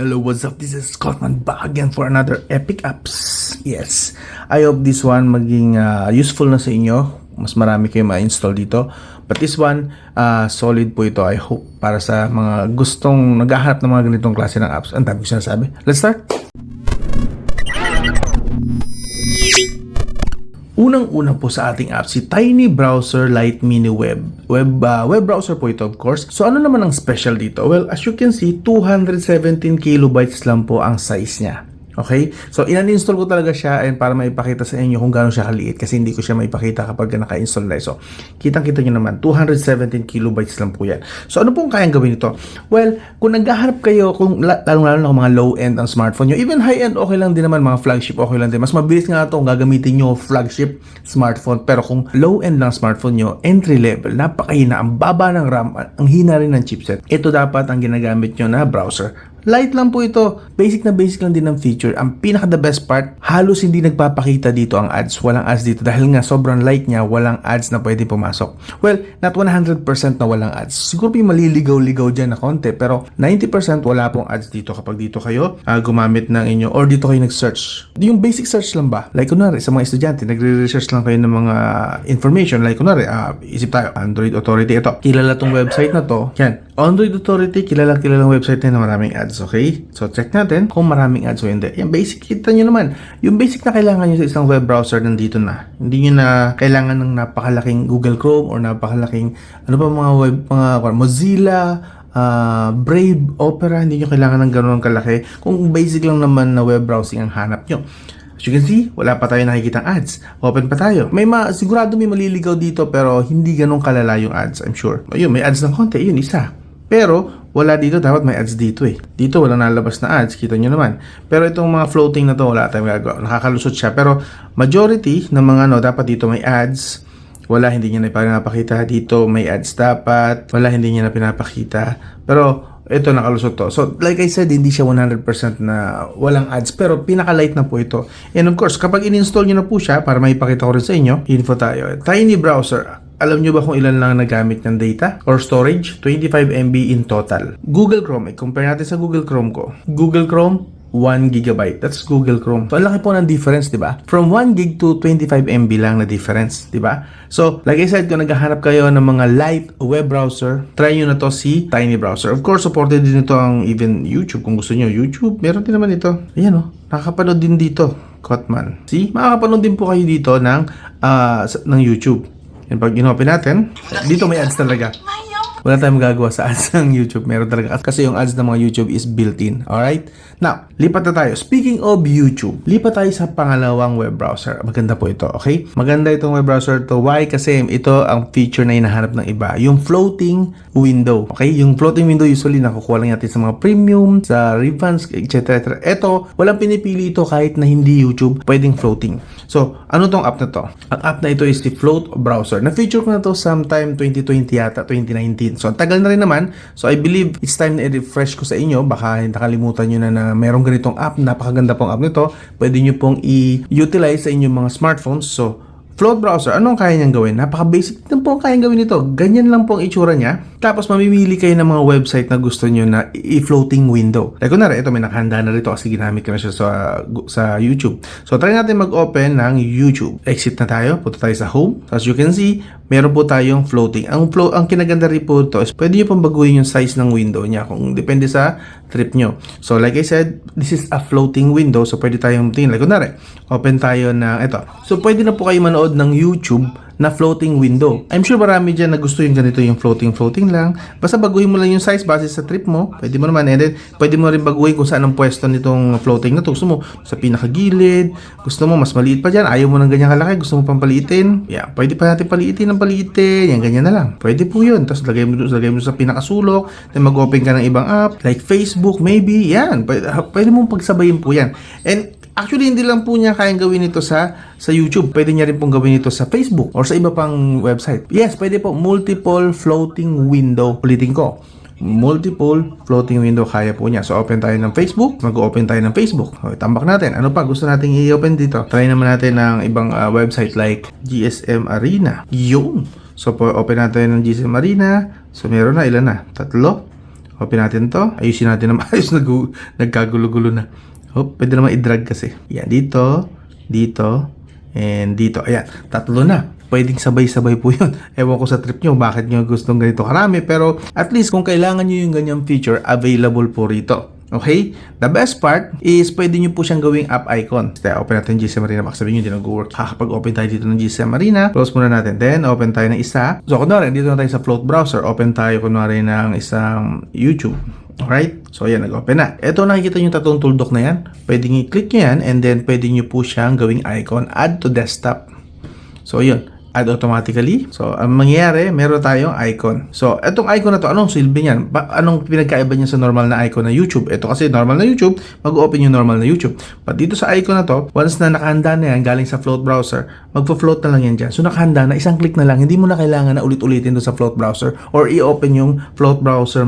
Hello, what's up? This is Scottman back again for another epic apps. Yes, I hope this one maging useful na sa inyo. Mas marami kayo ma-install dito. But this one, solid po ito. I hope para sa mga gustong naghahanap ng mga ganitong klase ng apps. Ang dami ko sinasabi. Let's start! Unang-una po sa ating app, si Tiny Browser Lite Mini Web browser po ito, of course. So ano naman ang special dito? Well, as you can see, 217 kilobytes lang po ang size niya. Okay? So, in-install ko talaga siya and para maipakita sa inyo kung gaano siya kaliit kasi hindi ko siya maipakita kapag naka-install na. So, kitang-kita nyo naman, 217 kilobytes lang po yan. So, ano pong kayang gawin ito? Well, kung naghahanap kayo, kung lalong-lalo na mga low-end ang smartphone nyo, even high-end, okay lang din naman, mga flagship, okay lang din. Mas mabilis nga ito kung gagamitin nyo flagship smartphone. Pero kung low-end lang smartphone nyo, entry-level, napakahina, ang baba ng RAM, ang hina rin ng chipset. Ito dapat ang ginagamit nyo na browser. Light lang po ito. Basic na basic lang din ng feature. Ang pinaka the best part, halos hindi nagpapakita dito ang ads. Walang ads dito dahil nga sobrang light niya, walang ads na pwede pumasok. Well, not 100% na walang ads. Siguro may maliligaw-ligaw dyan na konti, pero 90% wala pong ads dito kapag dito kayo gumamit ng inyo or dito kayo nag-search. Yung basic search lang ba? Like kunwari, sa mga estudyante, nagre-research lang kayo ng mga information. Like kunwari, isip tayo, Android Authority. Ito, kilala tong website na to. Yan. Android Authority, kilalang website na maraming ads, okay? So, check natin kung maraming ads o hindi. Yan, basic, kita nyo naman. Yung basic na kailangan nyo sa isang web browser nandito na. Hindi nyo na kailangan ng napakalaking Google Chrome or napakalaking, mga Mozilla, Brave, Opera. Hindi nyo kailangan ng gano'n kalaki. Kung basic lang naman na web browsing ang hanap nyo. As you can see, wala pa tayo nakikitang ads. Open pa tayo. Sigurado may maliligaw dito pero hindi ganun kalala yung ads, I'm sure. Ayun, may ads ng konti. Yun, isa. Pero, wala dito. Dapat may ads dito eh. Dito, walang nalabas na ads. Kita nyo naman. Pero itong mga floating na to, wala tayong gagawa. Nakakalusot siya. Pero, majority ng mga dapat dito may ads. Wala, hindi niya na pinapakita. Dito, may ads dapat. Wala, hindi niya na pinapakita. Pero, ito nakalusot to. So, like I said, hindi siya 100% na walang ads. Pero, pinaka-light na po ito. And of course, kapag in-install nyo na po siya, para maipakita ko rin sa inyo, info tayo. Tiny Browser. Alam nyo ba kung ilan lang nagamit ng data or storage? 25 MB in total. Google Chrome, compare natin sa Google Chrome ko. Google Chrome, 1 GB. That's Google Chrome. So, ang laki po ng difference, di ba? From 1 GB to 25 MB lang na difference, di ba? So, like I said, kung naghahanap kayo ng mga light web browser, try nyo na to si Tiny Browser. Of course, supported din ito ang even YouTube. Kung gusto nyo, YouTube, meron din naman ito. Ayan o, nakakapanood din dito. Cotman. See? Makakapanood din po kayo dito ng YouTube. And pag in-open natin, dito may ads talaga. Wala tayong magagawa sa ads ng YouTube. Meron talaga. Kasi yung ads ng mga YouTube is built-in. Alright? Now, lipat na tayo. Speaking of YouTube, lipat tayo sa pangalawang web browser. Maganda po ito, okay? Maganda itong web browser to. Why? Kasi ito ang feature na hinahanap ng iba. Yung floating window. Okay? Yung floating window usually nakukuha lang natin sa mga premium, sa refunds, etc. Ito, walang pinipili ito kahit na hindi YouTube. Pwedeng floating. So, ano tong app na to? Ang app na ito is the Float Browser. Na-feature ko na to sometime 2020 yata, 2019. So, ang tagal na rin naman. So, I believe it's time na i-refresh ko sa inyo. Baka nakalimutan nyo na merong ganitong app. Napakaganda pong app nito. Pwede nyo pong i-utilize sa inyong mga smartphones. So, Float Browser, anong kaya niyang gawin? Napaka-basic din po ang kayang gawin nito. Ganyan lang po ang itsura niya. Tapos, mamimili kayo ng mga website na gusto niyo na i-floating window. Like, kunwari, ito may nakahanda na rito kasi ginamit ko na siya sa YouTube. So, try natin mag-open ng YouTube. Exit na tayo. Punta tayo sa home. As you can see, meron po tayong floating. Ang kinaganda rin po ito is pwede nyo pong baguhin yung size ng window niya kung depende sa trip nyo. So, like I said, this is a floating window. So, pwede tayong tingin. Like, kunwari, open tayo na ito. So, pwede na po kayo manood ng YouTube na floating window. I'm sure marami dyan na gusto yung ganito yung floating lang. Basta baguhin mo lang yung size base sa trip mo. Pwede mo naman. And then, pwede mo rin baguhin kung saan ang pwesto nitong floating na to. Gusto mo sa pinakagilid. Gusto mo mas maliit pa dyan. Ayaw mo ng ganyan kalaki. Gusto mo pang paliitin. Yeah, pwede pa natin paliitin ng paliitin. Yan, ganyan na lang. Pwede po yun. Tapos lagay mo sa pinakasulok. Then mag-open ka ng ibang app. Like Facebook, maybe. Yan. Pwede mong pagsabayin po yan. And actually, hindi lang po niya kayang gawin ito sa YouTube. Pwede niya rin pong gawin ito sa Facebook or sa iba pang website. Yes, pwede po. Multiple floating window. Ulitin ko. Multiple floating window kaya po niya. So, open tayo ng Facebook. Mag-open tayo ng Facebook. Okay, tambak natin. Ano pa gusto nating i-open dito? Try naman natin ng ibang website like GSM Arena. Yun. So, open natin ng GSM Arena. So, meron na. Ilan na? 3. Open natin to. Ayusin natin na maayos. Nagkagulo-gulo na. Pwede naman i-drag kasi. Yan, dito, and dito. Ayan, tatlo na. Pwedeng sabay-sabay po yun. Ewan ko sa trip nyo, bakit nyo gustong ganito karami. Pero at least kung kailangan nyo yung ganyang feature, available po rito. Okay? The best part is pwede nyo po siyang gawing app icon. Open natin GSM Marina. Baka sabihin nyo, hindi nag-work. Kapag-open tayo dito ng GSM Marina, close muna natin. Then, open tayo ng isa. So, kunwari, dito na tayo sa float browser. Open tayo, kunwari, ng isang YouTube. Alright? So, yan, nag-open na. Ito, nakikita nyo tatong tuldok na yan. Pwede nyo i-click nyo yan, and then, pwede nyo po siyang gawing icon. Add to desktop. So, yun. Add automatically. So, ang mangyayari, meron tayong icon. So, etong icon na to, anong silbi niyan? Anong pinagkaiba niya sa normal na icon na YouTube? Ito kasi normal na YouTube, mag-open yung normal na YouTube. But dito sa icon na to, once na nakahanda na yan, galing sa float browser, magpo-float na lang yan dyan. So, nakahanda na, isang click na lang. Hindi mo na kailangan na ulit-ulitin doon sa float browser or i-open yung float browser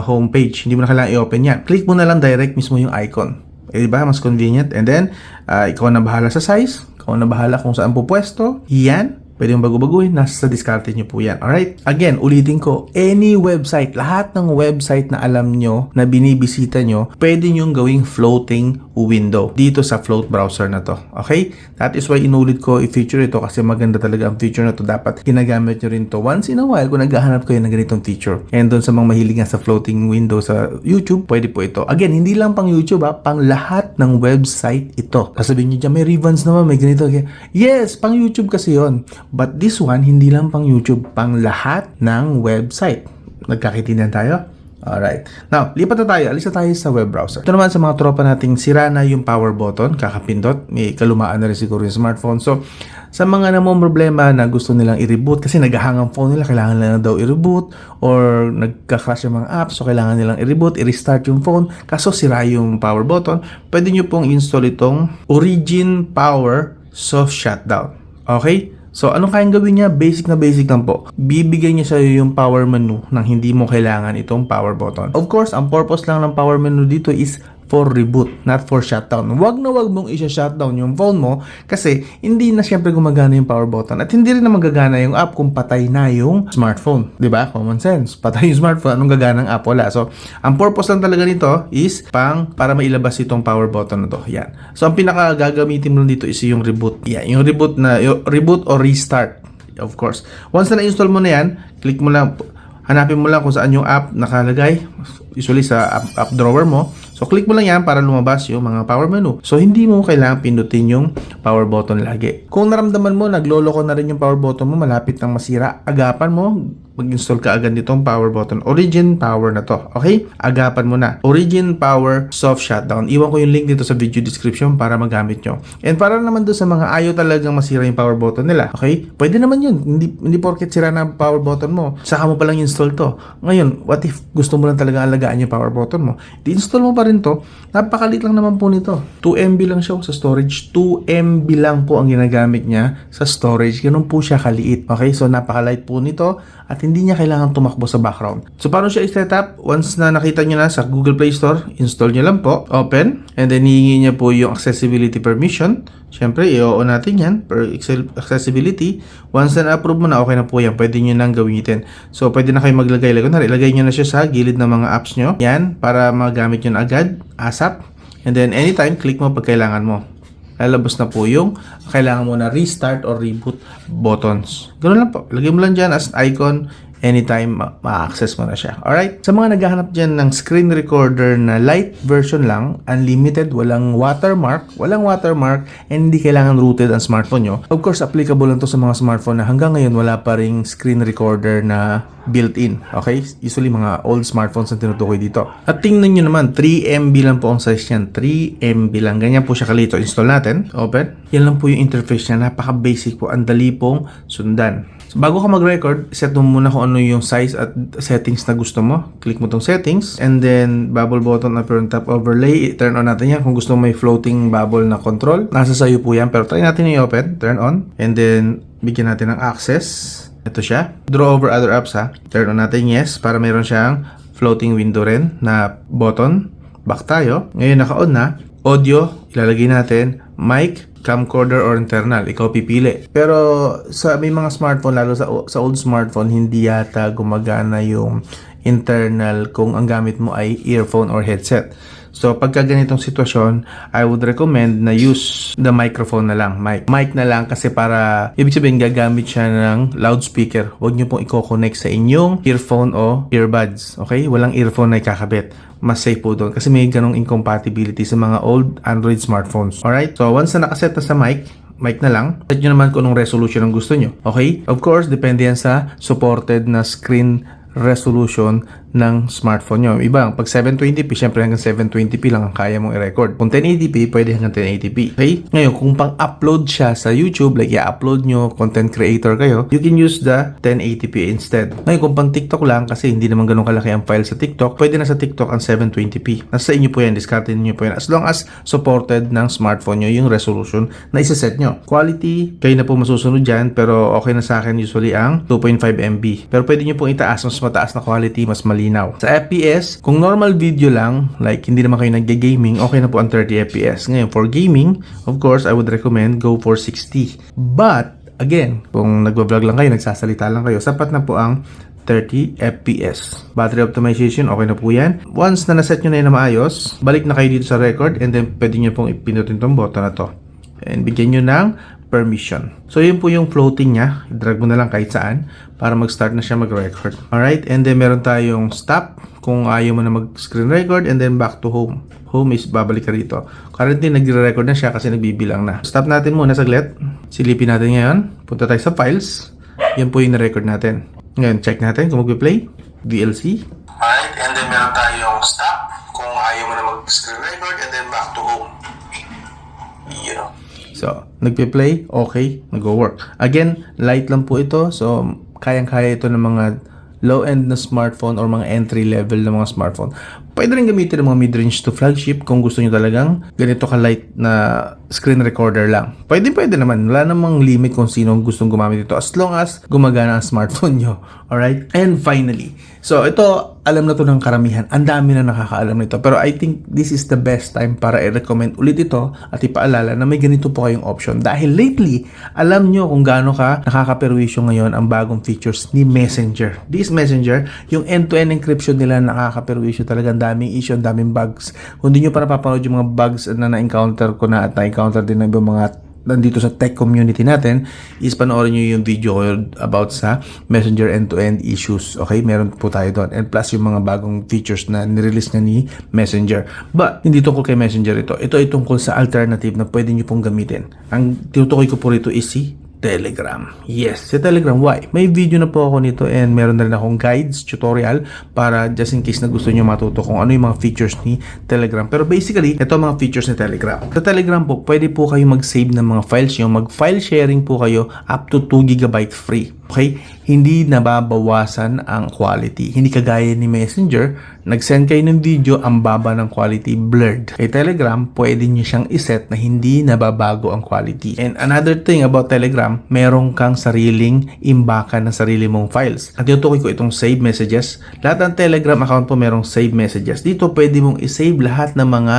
homepage. Hindi mo na kailangan i-open yan. Click mo na lang direct mismo yung icon. Diba? Mas convenient. And then, ikaw na bahala sa size. Ikaw na bahala kung saan pupwesto. Yan. Pwede yung bago-baguhin, nasa diskarte nyo po yan. Alright? Again, ulitin ko, any website, lahat ng website na alam nyo, na binibisita nyo, pwede nyo gawing floating window dito sa float browser na to. Okay? That is why inulit ko i-feature ito kasi maganda talaga ang feature na to. Dapat ginagamit nyo rin to once in a while kung naghahanap kayo ng ganitong feature. And doon sa mga mahilig nga sa floating window sa YouTube, pwede po ito. Again, hindi lang pang YouTube pang lahat ng website ito. Sasabihin nyo dyan, may Revans naman, may ganito. Yes, pang YouTube kasi yon. But this one, hindi lang pang YouTube, pang lahat ng website. Nagkakaintindihan tayo? Alright. Now, lipat na tayo. Alis na tayo sa web browser. Ito naman sa mga tropa nating sira na yung power button, kakapindot. May kalumaan na rin siguro yung smartphone. So, sa mga namang problema na gusto nilang i-reboot kasi naghahang ang phone nila, kailangan nila daw i-reboot or nagka-crash yung mga apps, so kailangan nilang i-reboot, i-restart yung phone, kaso sira yung power button, pwede nyo pong install itong Origin Power Soft Shutdown. Okay? So, anong kayang gawin niya? Basic na basic lang po. Bibigay niya sa iyo yung power menu nang hindi mo kailangan itong power button. Of course, ang purpose lang ng power menu dito is for reboot, not for shutdown. Wag na wag mong isa-shutdown yung phone mo kasi hindi na syempre gumagana yung power button at hindi rin na magagana yung app kung patay na yung smartphone. Diba? Common sense. Patay yung smartphone, anong gagana ng app? Wala. So, ang purpose lang talaga nito is para mailabas itong power button na to. Yan. So, ang pinaka gagamitin mo dito is yung reboot. Yan. Yung reboot or restart. Of course. Once na na-install mo na yan, click mo lang, hanapin mo lang kung saan yung app nakalagay. Usually sa app drawer mo. So, click mo lang yan para lumabas yung mga power menu. So, hindi mo kailangan pindutin yung power button lagi. Kung naramdaman mo, nagloloko na rin yung power button mo, malapit nang masira, agapan mo, mag-install ka agad nitong power button. Origin Power na to. Okay? Agapan mo na. Origin Power Soft Shutdown. Iwan ko yung link dito sa video description para magamit nyo. And para naman doon sa mga ayaw talagang masira yung power button nila. Okay? Pwede naman yun. Hindi porket sira na power button mo, saka mo palang install to. Ngayon, what if gusto mo lang talaga alagaan yung power button mo? Di-install mo pa rin to. Napakalit lang naman po nito. 2 MB lang siya sa storage. 2 MB lang po ang ginagamit niya sa storage. Ganun po siya kaliit. Okay? So, napakalight po nito at hindi niya kailangan tumakbo sa background. So, paano siya i-set up? Once na nakita nyo na sa Google Play Store, install nyo lang po. Open. And then, hihingi niya po yung accessibility permission. Siyempre, i-on natin yan per accessibility. Once na na-approve mo na, okay na po yan. Pwede nyo nang gamitin. So, pwede na kayo maglagay. Ilagay nyo na siya sa gilid ng mga apps nyo. Yan, para magamit nyo na agad. ASAP. And then, anytime, click mo pag kailangan mo. Lalabas na po yung kailangan mo na restart or reboot buttons. Ganoon lang po. Lagay mo lang dyan as icon. Anytime, ma-access mo na siya. Alright? Sa mga naghahanap dyan ng screen recorder na light version lang, unlimited, walang watermark, and hindi kailangan rooted ang smartphone nyo. Of course, applicable lang to sa mga smartphone na hanggang ngayon wala pa ring screen recorder na built-in. Okay? Usually, mga old smartphones ang tinutukoy dito. At tingnan nyo naman, 3 MB lang po ang size niyan. 3 MB lang. Ganyan po siya kalito. Install natin. Open. Yan lang po yung interface niya. Napaka-basic po. Ang dali pong sundan. So, bago ka mag-record, set mo muna kung ano yung size at settings na gusto mo. Click mo tong settings. And then, bubble button appear on top overlay. Turn on natin yan kung gusto mo may floating bubble na control. Nasa sayo po yan. Pero try natin yung open. Turn on. And then, bigyan natin ng access. Ito siya. Draw over other apps ha. Turn on natin yes. Para mayroon siyang floating window rin na button. Back tayo. Ngayon naka-on na. Audio. Ilalagay natin. Mic. Camcorder or internal, ikaw pipili. Pero sa may mga smartphone, lalo sa old smartphone, hindi yata gumagana yung internal kung ang gamit mo ay earphone or headset. So, pagka ganitong sitwasyon, I would recommend na use the microphone na lang. Mic na lang kasi para, ibig sabihin, gagamit siya ng loudspeaker. Huwag nyo pong i-connect sa inyong earphone o earbuds. Okay? Walang earphone na ikakabit. Mas safe po doon kasi may ganong incompatibility sa mga old Android smartphones. Alright? So, once na nakaset na sa mic na lang. Set nyo naman kung anong resolution ang gusto nyo. Okay? Of course, depende yan sa supported na screen resolution ng smartphone nyo. Iba, pag 720p, syempre hanggang 720p lang ang kaya mong i-record. Kung 1080p, pwede hanggang 1080p. Okay? Ngayon, kung pang-upload siya sa YouTube, like i-upload nyo, content creator kayo, you can use the 1080p instead. Ngayon, kung pang TikTok lang, kasi hindi naman ganun kalaki ang file sa TikTok, pwede na sa TikTok ang 720p. Nasa inyo po yan, discard niyo po yan. As long as supported ng smartphone nyo yung resolution na isa-set nyo. Quality, kayo na po masusunod dyan, pero okay na sa akin usually ang 2.5 MB. Pero pwede nyo pong itaas mas mataas na quality, mas malinaw. Sa FPS, kung normal video lang, like hindi naman kayo nagge-gaming, okay na po ang 30 FPS. Ngayon, for gaming, of course, I would recommend go for 60. But, again, kung nagbablog lang kayo, nagsasalita lang kayo, sapat na po ang 30 FPS. Battery optimization, okay na po yan. Once na naset nyo na yun na maayos, balik na kayo dito sa record and then pwede nyo pong ipinutin tong button na to. And bigyan nyo ng permission. So, yun po yung floating niya. I-drag mo na lang kahit saan para mag-start na siya mag-record. Alright? And then, meron tayong stop kung ayaw mo na mag-screen record and then back to home. Home is babalik ka rito. Currently, nagre-record na siya kasi nagbibilang na. Stop natin muna saglit. Silipin natin ngayon. Punta tayo sa files. Yan po yung na-record natin. Ngayon, check natin kung mag-play. VLC. Alright? And then, meron tayong stop kung ayaw mo na mag-screen record and then back to home. You know. So, nagpe-play, okay, nag-work. Again, light lang po ito. So, kayang-kaya ito ng mga low-end na smartphone or mga entry-level na mga smartphone. Pwede rin gamitin ng mga mid-range to flagship kung gusto nyo talagang ganito ka-light na screen recorder lang. Pwede naman. Wala namang limit kung sino gustong gumamit ito as long as gumagana ang smartphone nyo. Alright? And finally, so ito, alam na to ng karamihan. Ang dami na nakakaalam nito. Pero I think this is the best time para i-recommend ulit ito at ipaalala na may ganito po kayong option. Dahil lately, alam nyo kung gaano ka nakakaperwisyo ngayon ang bagong features ni Messenger. This Messenger, yung end-to-end encryption nila nakakaperwisyo talaga. Ang daming issue, ang daming bugs. Kung hindi nyo pa napapanood yung mga bugs na na-encounter ko na at na-encounter din ng ibang mga nandito sa tech community natin, is panoorin nyo yung video about sa Messenger end-to-end issues. Okay? Meron po tayo doon. And plus yung mga bagong features na nirelease na ni Messenger. But, hindi tungkol kay Messenger ito. Ito ay tungkol sa alternative na pwede nyo pong gamitin. Ang tinutukoy ko po rito is si Telegram. Yes, sa Telegram. Why? May video na po ako nito and meron na rin akong guides, tutorial para just in case na gusto nyo matuto kung ano yung mga features ni Telegram. Pero basically, ito ang mga features ni Telegram. Sa Telegram po, pwede po kayo mag-save ng mga files nyo. Mag-file sharing po kayo up to 2 GB free. Okay? Hindi nababawasan ang quality. Hindi kagaya ni Messenger, nag-send kayo ng video, ang baba ng quality, blurred. Kay Telegram, pwede nyo siyang iset na hindi nababago ang quality. And another thing about Telegram, meron kang sariling imbakan ng sarili mong files. At tinutukoy ko itong save messages. Lahat ng Telegram account po merong save messages. Dito pwede mong isave lahat ng mga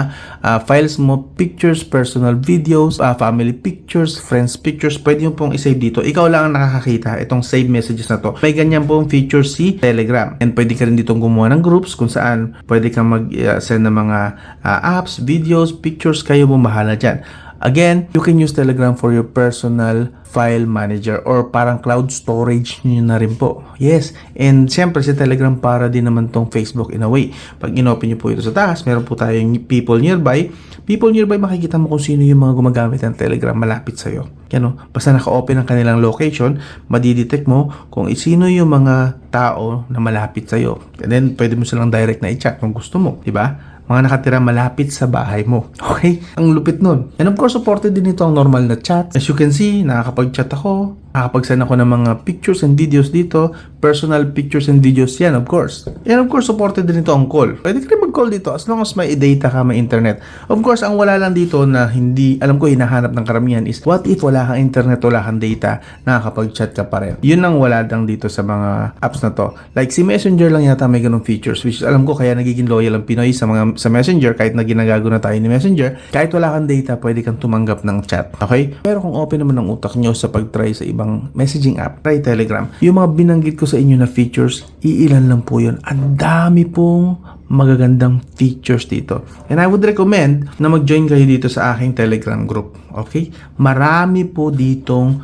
files mo, pictures, personal videos, family pictures, friends pictures. Pwede mo pong isave dito. Ikaw lang ang nakakakita itong save messages na to. May ganyan pong feature si Telegram. And pwede ka rin ditong gumawa ng groups kung saan pwede kang mag-send ng mga apps, videos, pictures, kayo mo bahala dyan. Again, you can use Telegram for your personal file manager or parang cloud storage nyo na rin po. Yes, and siyempre si Telegram para din naman tong Facebook in a way. Pag inopen nyo po ito sa taas, meron po tayong people nearby. People nearby, makikita mo kung sino yung mga gumagamit ng Telegram malapit sa'yo. Yan, basta naka-open ang kanilang location, madidetect mo kung sino yung mga tao na malapit sa'yo. And then, pwede mo silang direct na i-chat kung gusto mo, di ba? Mga nakatira malapit sa bahay mo. Okay? Ang lupit nun. And of course, supported din ito ang normal na chat. As you can see, nakakapag-chat ako. Nakakapag-send ako ng mga pictures and videos dito. Personal pictures and videos yan, of course. And of course, supported din ito ang call. Pwede ka rin mag-call dito as long as may data ka, may internet. Of course, ang wala lang dito na hindi, alam ko, hinahanap ng karamihan is, what if wala kang internet, wala kang data, nakakapag-chat ka pa rin. Yun ang wala lang dito sa mga apps na to. Like si Messenger lang yata may ganung features, which alam ko kaya nagiging loyal ang Pinoy sa Messenger, kahit na ginagago na tayo ni Messenger, kahit wala kang data, pwede kang tumanggap ng chat. Okay? Pero kung open naman ang utak nyo sa pag-try sa ibang ibang messaging app, try Telegram. Yung mga binanggit ko sa inyo na features, iilan lang po yun. Ang dami pong magagandang features dito. And I would recommend na mag-join kayo dito sa aking Telegram group. Okay? Marami po ditong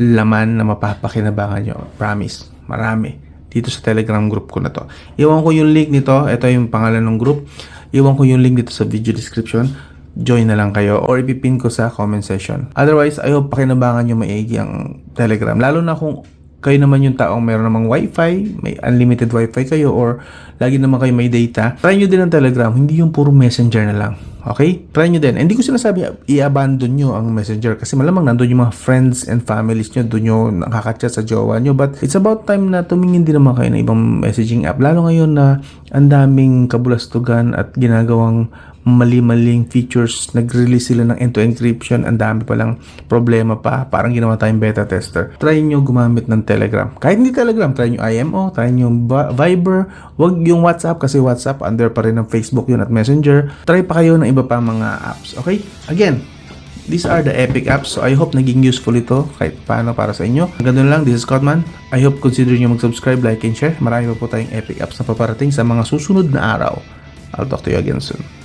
laman na mapapakinabangan nyo. Promise. Marami. Dito sa Telegram group ko na to. Iwan ko yung link nito. Ito yung pangalan ng group. Iwan ko yung link dito sa video description. Join na lang kayo or ipipin ko sa comment section. Otherwise, I hope pakinabangan nyo maigi ang Telegram. Lalo na kung kayo naman yung taong meron namang wifi, may unlimited wifi kayo or lagi naman kayo may data, try nyo din ang Telegram, hindi yung puro messenger na lang. Okay? Try nyo din. Hindi ko sinasabi i-abandon nyo ang messenger kasi malamang nandun yung mga friends and families nyo, doon nyo nakaka-chat sa jowa nyo. But it's about time na tumingin din naman kayo ng ibang messaging app. Lalo ngayon na ang daming kabulastugan at ginagawang mali-maling features, nag-release sila ng end-to-end encryption, ang dami palang problema pa, parang ginawa tayong beta tester. Try nyo gumamit ng Telegram. Kahit hindi Telegram, try nyo IMO, try nyo Viber, wag yung WhatsApp kasi WhatsApp under pa rin ng Facebook yun at Messenger. Try pa kayo ng iba pa mga apps. Okay? Again, these are the epic apps. So I hope naging useful ito kahit paano para sa inyo. Ganun lang, this is Scottman. I hope consider nyo mag-subscribe, like, and share. Marami pa po tayong epic apps na paparating sa mga susunod na araw. I'll talk to you again soon.